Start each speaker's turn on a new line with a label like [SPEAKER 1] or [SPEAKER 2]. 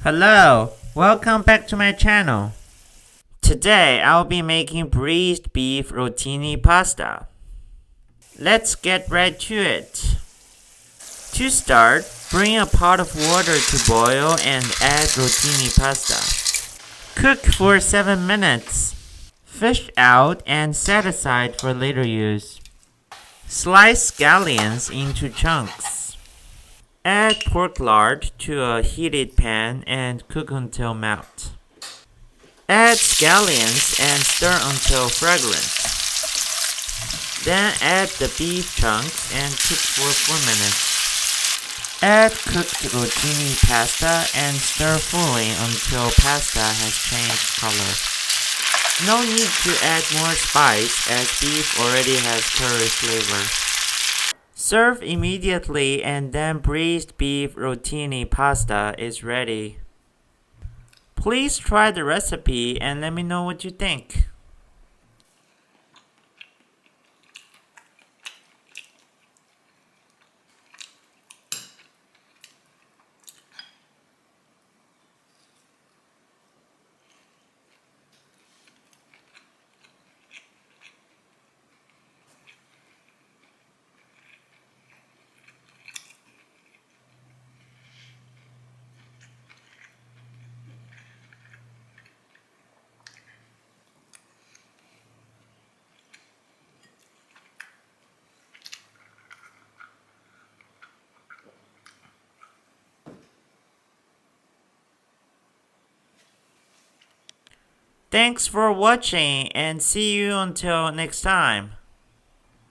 [SPEAKER 1] Hello, welcome back to my channel. Today I'll be making braised beef rotini pasta. Let's get right to it. To start, bring a pot of water to boil and add rotini pasta. Cook for 7 minutes. Fish out and set aside for later use. Slice scallions into chunks. Add pork lard to a heated pan and cook until melt. Add scallions and stir until fragrant. Then add the beef chunks and cook for 4 minutes. Add cooked rotini pasta and stir fully until pasta has changed color. No need to add more spice as beef already has curry flavor. Serve immediately and then braised beef rotini pasta is ready. Please try the recipe and let me know what you think. Thanks for watching and see you until next time.